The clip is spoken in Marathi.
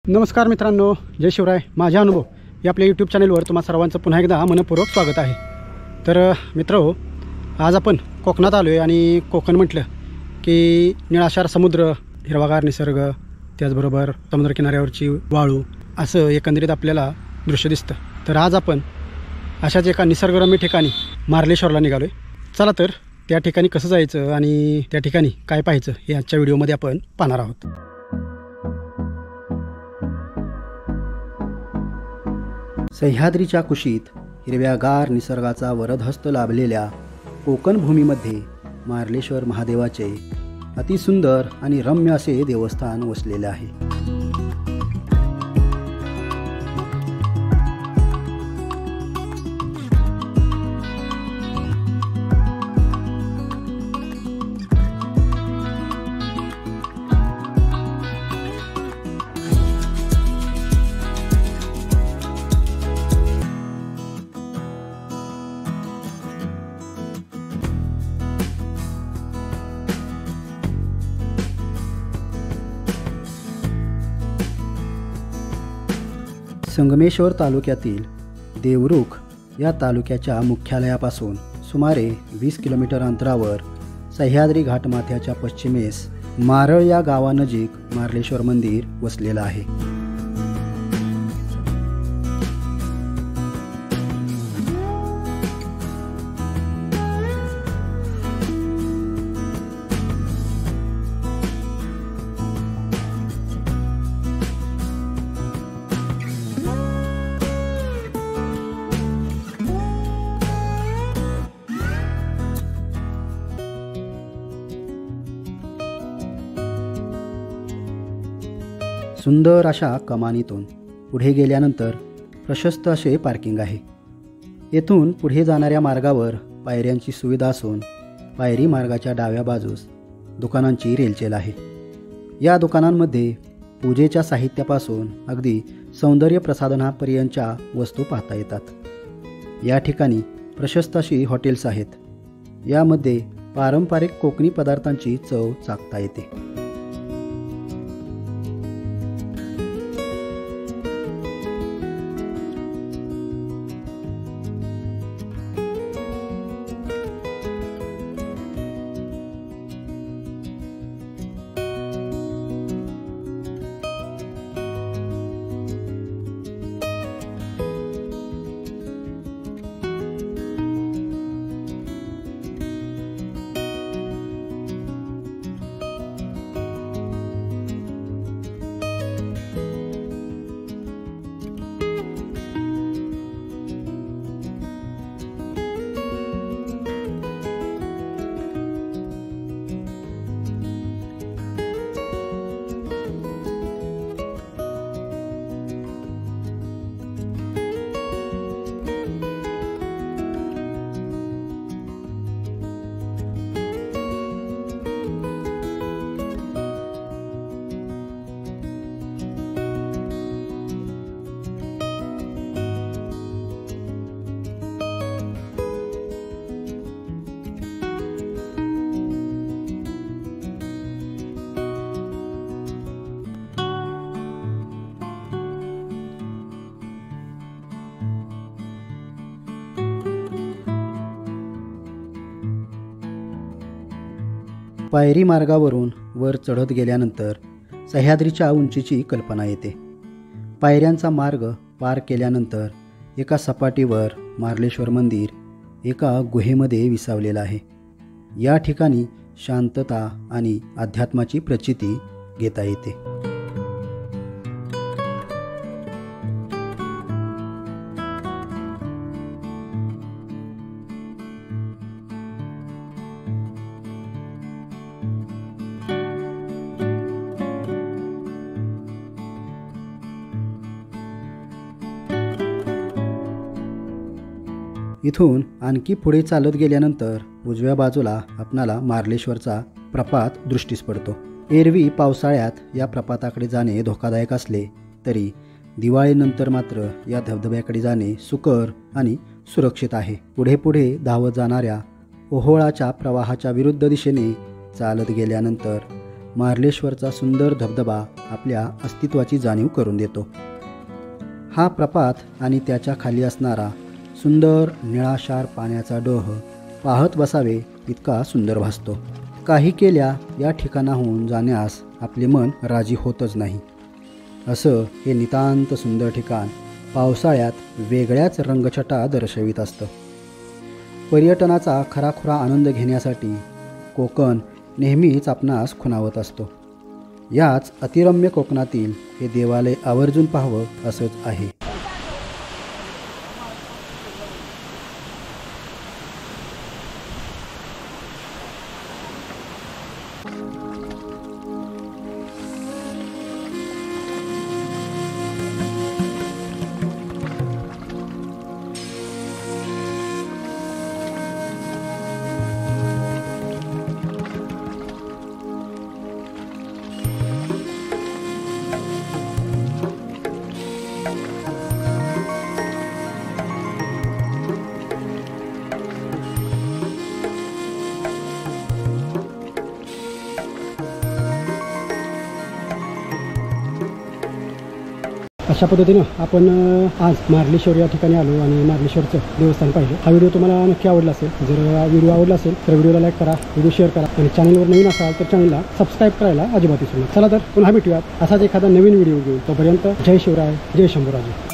नमस्कार मित्रांनो, जय शिवराय. माझा अनुभव या आपल्या यूट्यूब चॅनलवर तुम्हा सर्वांचं पुन्हा एकदा मनपूर्वक स्वागत आहे. तर मित्रहो, आज आपण कोकणात आलो आहे आणि कोकण म्हटलं की निळाशार समुद्र, हिरवागार निसर्ग, त्याचबरोबर समुद्रकिनाऱ्यावरची वाळू, असं एकंदरीत आपल्याला दृश्य दिसतं. तर आज आपण अशाच एका निसर्गरम्य ठिकाणी मार्लेश्वरला निघालो आहे. चला तर त्या ठिकाणी कसं जायचं आणि त्या ठिकाणी काय पाहायचं हे आजच्या व्हिडिओमध्ये आपण पाहणार आहोत. सह्याद्रीच्या कुशीत हिरव्यागार निसर्गाचा वरदहस्त लाभलेल्या कोकण भूमीमध्ये मार्लेश्वर महादेवाचे अतिसुंदर आणि रम्य असे देवस्थान वसलेले आहे. संगमेश्वर तालुक्यातील देवरुख या तालुक्याच्या मुख्यालयापासून सुमारे 20 किलोमीटर अंतरावर सह्याद्री घाटमाथ्याच्या पश्चिमेस मारळ या गावानजीक मार्लेश्वर मंदिर वसलेलं आहे. सुंदर अशा कमानीतून पुढे गेल्यानंतर प्रशस्त असे पार्किंग आहे. येथून पुढे जाणाऱ्या मार्गावर पायऱ्यांची सुविधा असून पायरी मार्गाच्या डाव्या बाजूस दुकानांची रेलचेल आहे. या दुकानांमध्ये पूजेच्या साहित्यापासून अगदी सौंदर्य प्रसाधनापर्यंतच्या वस्तू पाहता येतात. या ठिकाणी प्रशस्त अशी हॉटेल्स आहेत. यामध्ये पारंपरिक कोकणी पदार्थांची चव चाखता येते. पायरी मार्गावरून वर चढत गेल्यानंतर सह्याद्रीच्या उंचीची कल्पना येते. पायऱ्यांचा मार्ग पार केल्यानंतर एका सपाटीवर मार्लेश्वर मंदिर एका गुहेमध्ये विसावलेलं आहे. या ठिकाणी शांतता आणि अध्यात्माची प्रचिती घेता येते. इथून आणखी पुढे चालत गेल्यानंतर उजव्या बाजूला आपणाला मार्लेश्वरचा प्रपात दृष्टीस पडतो. एरवी पावसाळ्यात या प्रपाताकडे जाणे धोकादायक असले तरी दिवाळीनंतर मात्र या धबधब्याकडे जाणे सुकर आणि सुरक्षित आहे. पुढे पुढे धावत जाणाऱ्या ओहोळाच्या प्रवाहाच्या विरुद्ध दिशेने चालत गेल्यानंतर मार्लेश्वरचा सुंदर धबधबा आपल्या अस्तित्वाची जाणीव करून देतो. हा प्रपात आणि त्याच्या खाली असणारा सुंदर निळाशार पाण्याचा डोह पाहत बसावे इतका सुंदर भासतो. काही केल्या या ठिकाणाहून जाण्यास आपले मन राजी होतच नाही. असं हे नितांत सुंदर ठिकाण पावसाळ्यात वेगळ्याच रंगछटा दर्शवित असतं. पर्यटनाचा खराखुरा आनंद घेण्यासाठी कोकण नेहमीच आपणास खुणावत असतो. याच अतिरम्य कोकणातील हे देवालय आवर्जून पाहावं असंच आहे. अशा पद्धतीनं आपण आज मार्लेश्वर या ठिकाणी आलो आणि मार्लेश्वरचं देवस्थान पाहिलं. हा व्हिडिओ तुम्हाला नक्की आवडला असेल. जर व्हिडिओ आवडला असेल तर व्हिडिओला लाईक करा, व्हिडिओ शेअर करा आणि चॅनलवर नवीन असाल तर चॅनलला सबस्क्राईब करायला अजिबात विसरू नका. चला तर पुन्हा भेटूयात असाच एखादा नवीन व्हिडिओ घेऊन. तोपर्यंत जय शिवराय, जय शंभूराजे.